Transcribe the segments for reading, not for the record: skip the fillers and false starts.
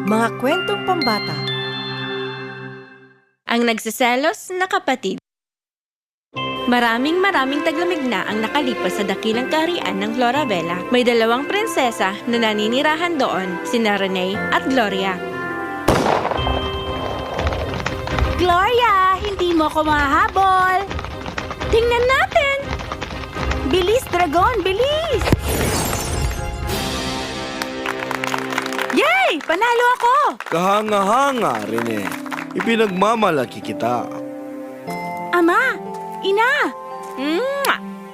Mga kwentong pambata. Ang nagsiselos na kapatid. Maraming taglamig na ang nakalipas sa dakilang kaharian ng Floravella. May dalawang prinsesa na naninirahan doon, sina Renee at Gloria. Gloria, hindi mo ko mahabol! Tingnan natin! Bilis, Dragon, bilis! Yay! Panalo ako! Kahanga-hanga, Rene. Ipinagmamalaki kita. Ama! Ina!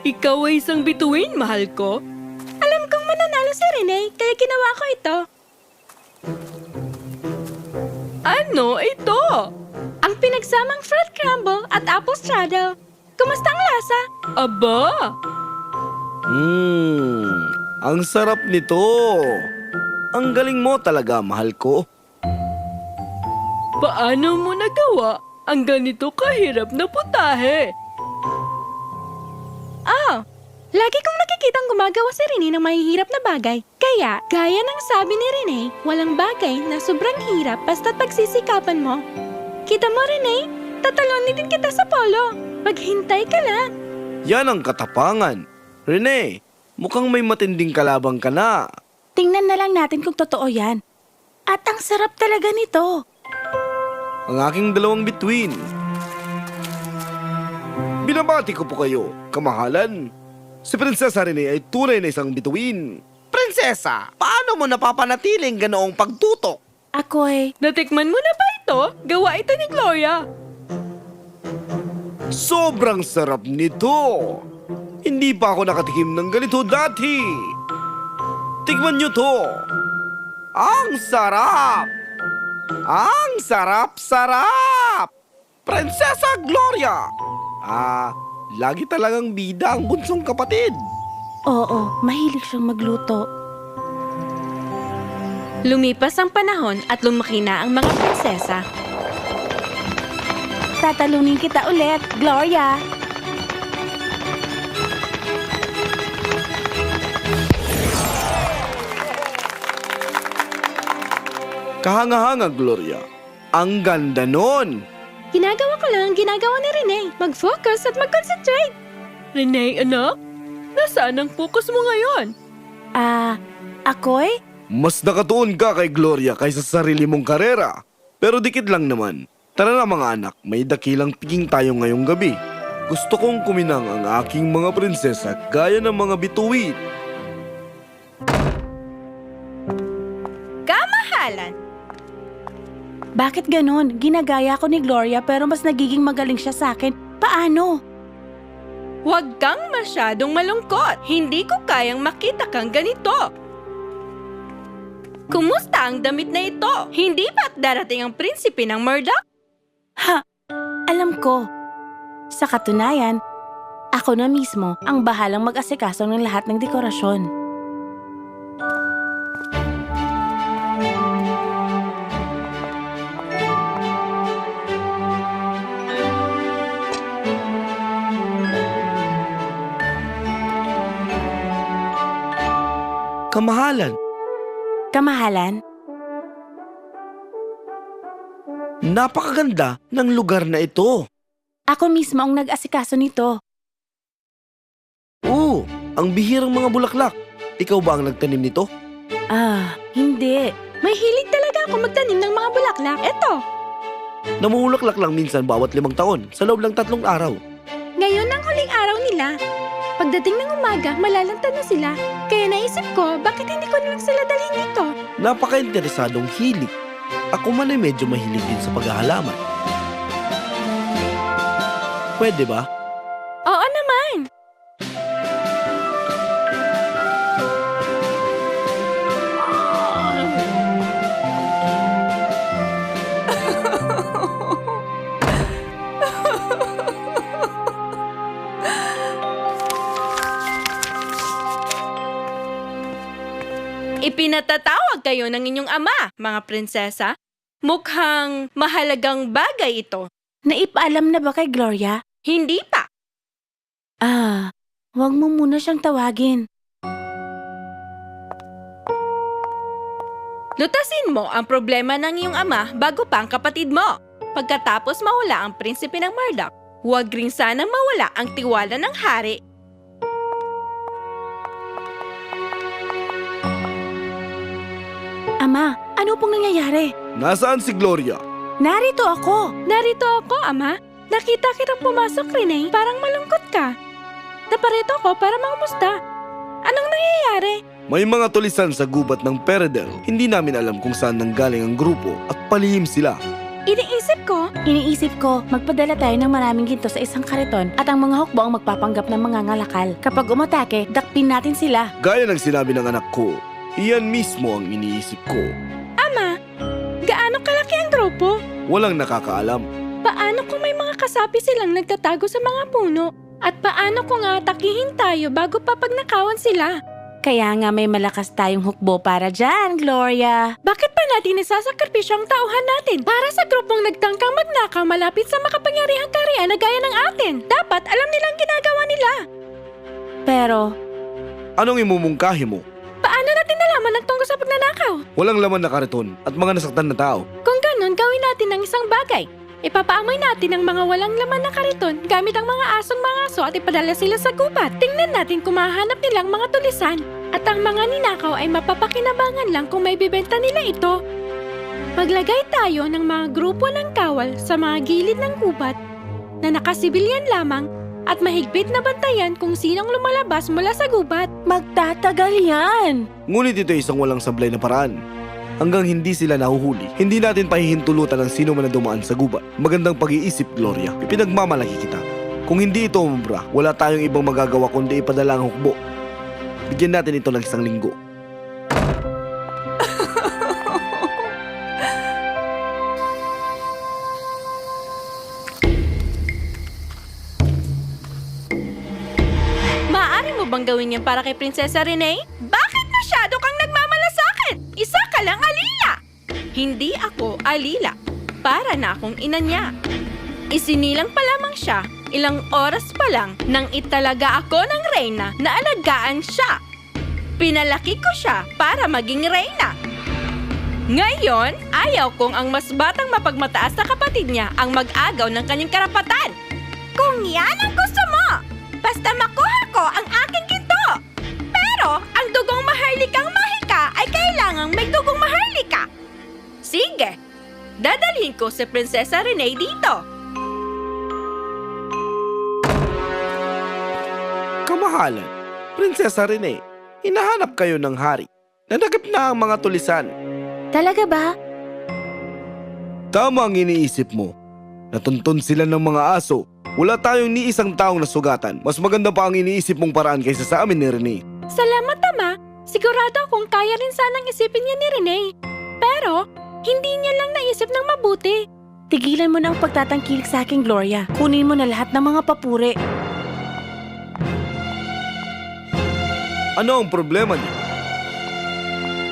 Ikaw ay isang bituin, mahal ko. Alam kong mananalo si Renee, kaya ginawa ko ito. Ano ito? Ang pinagsamang fruit crumble at apple straddle. Kumusta ang lasa? Aba! Ang sarap nito. Ang galing mo talaga, mahal ko. Paano mo nagawa ang ganito kahirap na putahe? Lagi kong nakikitang gumagawa si Renee ng mahihirap na bagay. Kaya, gaya ng sabi ni Renee, walang bagay na sobrang hirap basta't pagsisikapan mo. Kita mo, Renee? Tatalunin din kita sa polo. Maghintay ka lang. Yan ang katapangan. Rene, mukhang may matinding kalabang ka na. Tingnan na lang natin kung totoo yan. At ang sarap talaga nito. Ang aking dalawang bituin. Binabati ko po kayo, kamahalan. Si Prinsesa Rene ay tunay na isang bituin. Prinsesa, paano mo napapanatiling ganoong pagtutok? Ako'y... Natikman mo na ba ito? Gawa ito ni Gloria. Sobrang sarap nito. Hindi pa ako nakatikim ng ganito dati. Tikman nyo to. Ang sarap! Ang sarap-sarap! Prinsesa Gloria! Lagi talagang bida ang bunsong kapatid. Oo, mahilig siyang magluto. Lumipas ang panahon at lumaki na ang mga prinsesa. Tatalunin kita ulit, Gloria. Kahanga-hanga, Gloria. Ang ganda nun. Ginagawa ko lang ang ginagawa ni Renee. Mag-focus at mag-concentrate. Renee, anak? Nasaan ang focus mo ngayon? Ako'y? Mas nakatuon ka kay Gloria kaysa sa sarili mong karera. Pero dikit lang naman. Tara na mga anak, may dakilang piging tayo ngayong gabi. Gusto kong kuminang ang aking mga prinsesa gaya ng mga bituin. Kamahalan! Bakit ganon? Ginagaya ko ni Gloria pero mas nagiging magaling siya sa akin. Paano? Huwag kang masyadong malungkot. Hindi ko kayang makita kang ganito. Kumusta ang damit na ito? Hindi ba't darating ang prinsipe ng Murdoch? Alam ko. Sa katunayan, ako na mismo ang bahalang mag-asikaso ng lahat ng dekorasyon. Kamahalan, Kamahalan? napakaganda ng lugar na ito. Ako mismo ang nag-asikaso nito. Oo, ang bihirang mga bulaklak. Ikaw ba ang nagtanim nito? Hindi. May hilig talaga ako magtanim ng mga bulaklak. Eto, Namumulaklak lang minsan bawat 5 taon sa loob ng 3 araw. ngayon ang huling araw nila. Pagdating ng umaga, malalantad na sila. Kaya naisip ko, bakit hindi ko nilang sila dalhin dito? Napaka-interesadong hilig. Ako man ay medyo mahilig din sa paghahalaman. Pwede ba? Oo naman. Ipinatatawag kayo ng inyong ama, mga prinsesa. Mukhang mahalagang bagay ito. Naipaalam na ba kay Gloria? Hindi pa. Huwag mo muna siyang tawagin. Lutasin mo ang problema ng iyong ama bago pa ang kapatid mo. Pagkatapos mawala ang prinsipe ng Murdoch, huwag rin sanang mawala ang tiwala ng hari. Ama, ano pong nangyayari? Nasaan si Gloria? Narito ako. Narito ako, Ama. Nakita kitang pumasok, Renee. Parang malungkot ka. Naparito ako para mangumusta. Anong nangyayari? May mga tulisan sa gubat ng Peredel. Hindi namin alam kung saan nanggaling ang grupo at palihim sila. Iniisip ko, magpadala tayo ng maraming ginto sa isang kariton at ang mga hukbo ang magpapanggap ng mga ngalakal. Kapag umatake, dakpin natin sila. Gaya ng sinabi ng anak ko, iyan mismo ang iniisip ko. Ama, gaano kalaki ang grupo? Walang nakakaalam. Paano kung may mga kasapi silang nagtatago sa mga puno? At paano kung atakihin tayo bago papagnakawan sila? Kaya nga may malakas tayong hukbo para dyan, Gloria. Bakit pa natin isasakripisyo ang tauhan natin para sa grupong nagtangkang magnakaw malapit sa makapangyarihang kaharian na gaya ng atin? Dapat alam nilang ginagawa nila. Pero, Anong imumungkahi mo? Paano natin nalaman ang tungkol sa pagnanakaw? Walang laman na kariton at mga nasaktan na tao. Kung ganun, gawin natin ang isang bagay. Ipapaamoy natin ang mga walang laman na kariton gamit ang mga asong mga aso at ipadala sila sa gubat. Tingnan natin kung mahanap nilang mga tulisan. At ang mga ninakaw ay mapapakinabangan lang kung may bibenta nila ito. Maglagay tayo ng mga grupo ng kawal sa mga gilid ng gubat na nakasibilyan lamang at mahigpit na bantayan kung sinong lumalabas mula sa gubat. magtatagal yan. Ngunit ito ay isang walang sablay na paraan. Hanggang hindi sila nahuhuli, hindi natin pahihintulutan ang sino man na dumaan sa gubat. Magandang pag-iisip, Gloria. Ipinagmamalaki kita. Kung hindi ito umubra, wala tayong ibang magagawa kundi ipadala ang hukbo. Bigyan natin ito ng isang linggo. Maaari mo bang gawin yan para kay Prinsesa Renee? Bakit masyado kang nagmamalasakit? Isa ka lang alila! Hindi ako alila. Para na akong ina niya. Isinilang pa lamang siya, ilang oras pa lang nang italaga ako ng reyna na alagaan siya. Pinalaki ko siya para maging reyna. Ngayon, ayaw kong ang mas batang mapagmataas na kapatid niya ang mag-agaw ng kanyang karapatan. Kung yan ang gusto mo, basta makuha ko ang aking ginto. Pero ang dugong maharlikang mahika ay kailangang may dugong maharlika. Sige, dadalhin ko si Prinsesa Renee dito. Kamahalan, Prinsesa Renee, hinahanap kayo ng hari. Nanagap na ang mga tulisan. Talaga ba? Tama ang iniisip mo. Natuntun sila ng mga aso. Wala tayong ni isang taong nasugatan. Mas maganda pa ang iniisip mong paraan kaysa sa amin ni Renee. Salamat, Ama. Sigurado akong kaya rin sanang isipin niya ni Renee. Pero, hindi niya lang naisip ng mabuti. Tigilan mo na ang pagtatangkilik sa akin, Gloria. Kunin mo na lahat ng mga papuri. Ano ang problema niyo?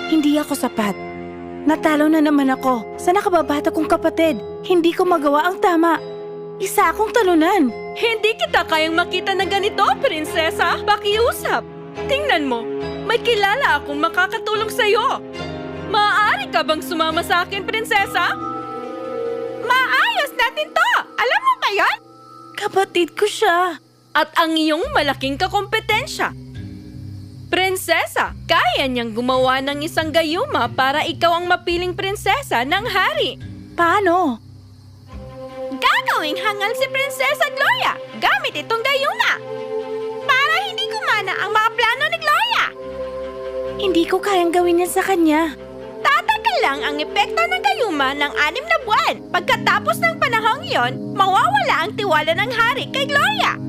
Hindi ako sapat. Natalo na naman ako sa nakababata kong kapatid. Hindi ko magawa ang tama. Isa akong talunan. Hindi kita kayang makita na ganito, Prinsesa. Pakiusap. Tingnan mo, may kilala akong makakatulong sa'yo. Maaari ka bang sumama sa akin, Prinsesa? Maayos natin to! Alam mo ba yan? Kapatid ko siya. At ang iyong malaking kakompetensya. Prinsesa, kaya niyang gumawa ng isang gayuma para ikaw ang mapiling prinsesa ng hari. Paano? Gagawing hangal si Prinsesa Gloria gamit itong gayuma. Para hindi gumana ang mga plano ni Gloria. Hindi ko kayang gawin yan sa kanya. Tatagal lang ang epekto ng gayuma ng 6 na buwan. Pagkatapos ng panahong iyon, mawawala ang tiwala ng hari kay Gloria.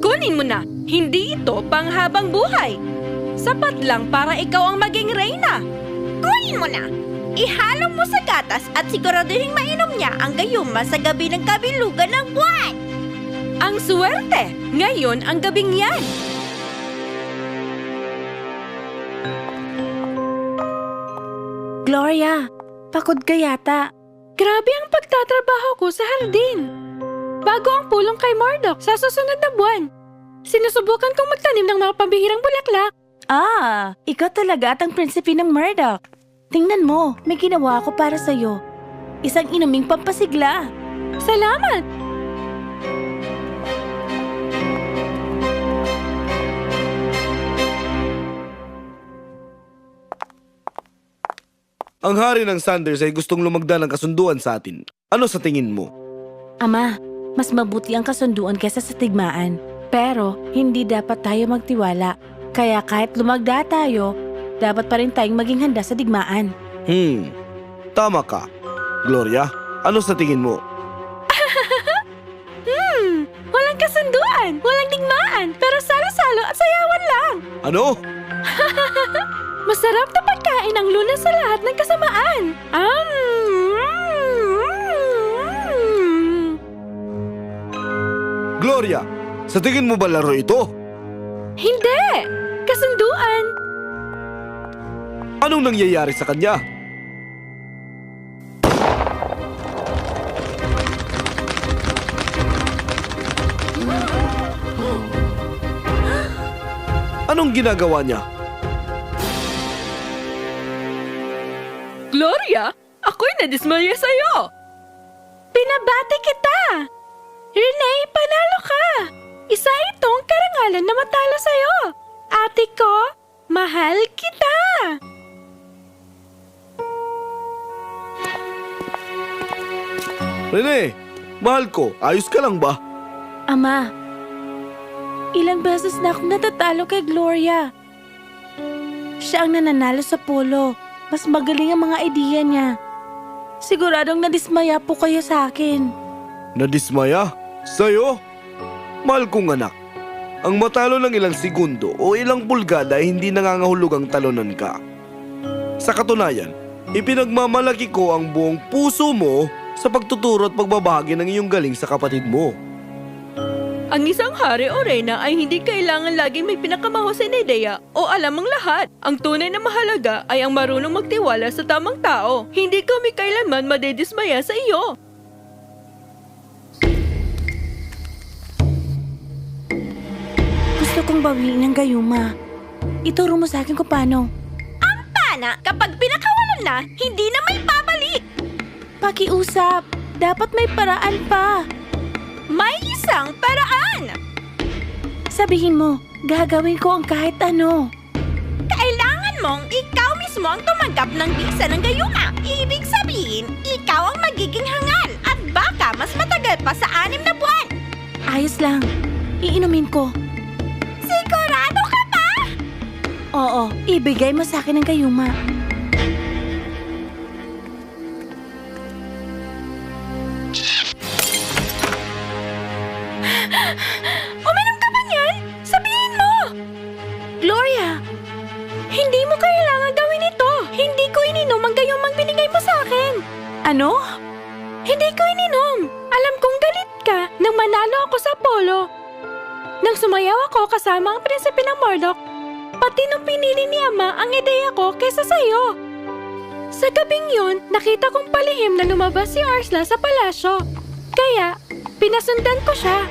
Kunin mo na, hindi ito panghabang buhay. Sapat lang para ikaw ang maging reyna. Kunin mo na. Ihalo mo sa gatas at siguraduhin mainom niya ang gayuma sa gabi ng kabilugan ng buwan. Ang swerte! Ngayon ang gabing yan. Gloria, pagod ka yata. Grabe ang pagtatrabaho ko sa hardin. Bago ang pulong kay Murdoch sa susunod na buwan. Sinusubukan kong magtanim ng mga pambihirang bulaklak. Ah, ikaw talaga at ang prinsipe ng Murdoch. Tingnan mo, may ginawa ako para sa'yo. Isang inuming pampasigla. Salamat! Ang hari ng Sanders ay gustong lumagda ng kasunduan sa atin. Ano sa tingin mo? Ama, mas mabuti ang kasunduan kaysa sa tigmaan. Pero hindi dapat tayo magtiwala. Kaya kahit lumagda tayo, dapat pa rin tayong maging handa sa digmaan. Tama ka. Gloria, ano sa tingin mo? Walang kasunduan, walang digmaan, pero salo-salo at sayawan lang. Ano? Masarap na pagkain ang lunas sa lahat ng kasamaan. Gloria, sa tingin mo ba laro ito? Hindi! Kasunduan! Anong nangyayari sa kanya? Anong ginagawa niya? Gloria, ako'y nadismaya sa'yo. Pinabati kita! Renee, panalo ka! Isa itong karangalan na matalo sa'yo. Ate ko, mahal kita! Rene, mahal ko, ayos ka lang ba? Ama, ilang beses na akong natatalo kay Gloria. Siya ang nananalo sa polo. Mas magaling ang mga ideya niya. Siguradong nadismaya po kayo sa akin. Nadismaya? Sa'yo? Mahal kong anak, ang matalo ng ilang segundo o ilang pulgada ay hindi nangangahulog ang talunan ka. Sa katunayan, ipinagmamalaki ko ang buong puso mo sa pagtuturo at pagbabahagi ng iyong galing sa kapatid mo. Ang isang hari o reyna ay hindi kailangan laging may pinakamahusay na ideya o alam ang lahat. Ang tunay na mahalaga ay ang marunong magtiwala sa tamang tao. Hindi kami kailanman madidismaya sa iyo. Gusto kong bawiin ang gayuma. Ituro mo sa akin kung paano. Ang pana, kapag pinakawalan na, hindi na may babalik. Pakiusap. Dapat may paraan pa. May isang paraan. Sabihin mo, gagawin ko ang kahit ano. Kailangan mong ikaw mismo ang tumanggap ng bisa ng gayuma. Ibig sabihin, ikaw ang magiging hangal at baka mas matagal pa sa 6 na buwan. Ayos lang. Iinumin ko. Sigurado ka ba? Oo, ibigay mo sa akin ang gayuma. Uminom ka ba niyan? Sabihin mo! Gloria! Hindi mo kailangan gawin ito. Hindi ko ininom ang gayumang binigay mo sa akin. Ano? Hindi ko ininom. Alam kong galit ka nang manalo ako sa polo. Nang sumayaw ako kasama ang prinsipe ng Mordok, pati nung pinili ni Ama ang ideya ko kaysa sa'yo. Sa gabing yun, nakita kong palihim na lumabas si Arsla sa palasyo. Kaya, pinasundan ko siya.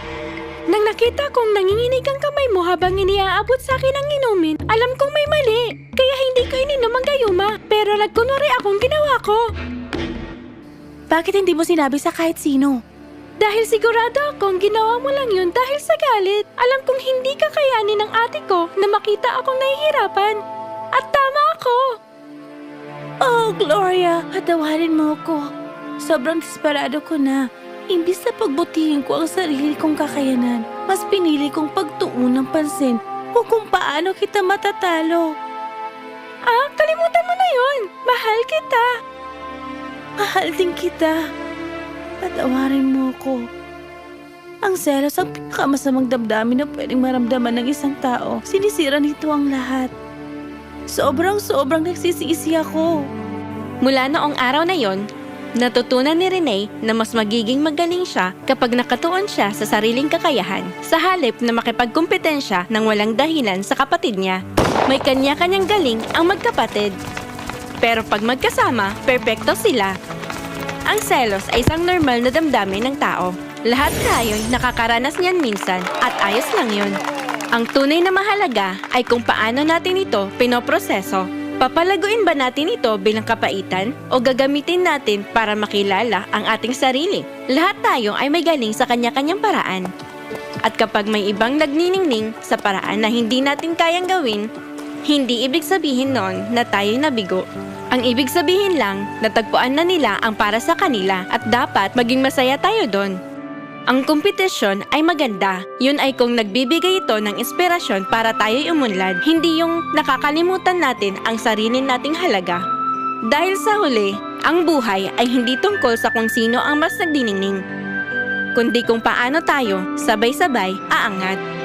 Nang nakita kong nanginginig ang kamay mo habang iniaabot sa akin ang inumin, alam kong may mali. Kaya hindi ko ininom ang gayuma, pero nagkunwari akong ginawa ko. Bakit hindi mo sinabi sa kahit sino? Dahil sigurado akong ginawa mo lang yun dahil sa galit. Alam kong hindi kakayanin ng ate ko na makita akong nahihirapan. At tama ako. Oh, Gloria, patawarin mo ko. Sobrang desperado ko na. Imbis na pagbutihin ko ang sarili kong kakayanan, mas pinili kong pagtuon ng pansin kung paano kita matatalo. Kalimutan mo na yun. Mahal kita. Mahal din kita. Patawarin mo ko. Ang selos ang pinakamasamang damdamin na pwedeng maramdaman ng isang tao. Sinisira nito ang lahat. Sobrang nagsisisi ako. Mula noong araw na yon, natutunan ni Renee na mas magiging magaling siya kapag nakatuon siya sa sariling kakayahan sa halip na makipagkumpetensya ng walang dahilan sa kapatid niya. May kanya-kanyang galing ang magkapatid. Pero pag magkasama, perpekto sila. Ang selos ay isang normal na damdamin ng tao. Lahat tayo'y nakakaranas niyan minsan at ayos lang yun. Ang tunay na mahalaga ay kung paano natin ito pinoproseso. Papalaguin ba natin ito bilang kapaitan o gagamitin natin para makilala ang ating sarili? Lahat tayo ay may galing sa kanya-kanyang paraan. At kapag may ibang nagniningning sa paraan na hindi natin kayang gawin, hindi ibig sabihin noon na tayo'y nabigo. Ang ibig sabihin lang, natagpuan na nila ang para sa kanila at dapat maging masaya tayo doon. Ang kompetisyon ay maganda. Yun ay kung nagbibigay ito ng inspirasyon para tayo'y umunlad, hindi yung nakakalimutan natin ang sarili nating halaga. Dahil sa huli, ang buhay ay hindi tungkol sa kung sino ang mas nagdiningning, kundi kung paano tayo sabay-sabay aangat.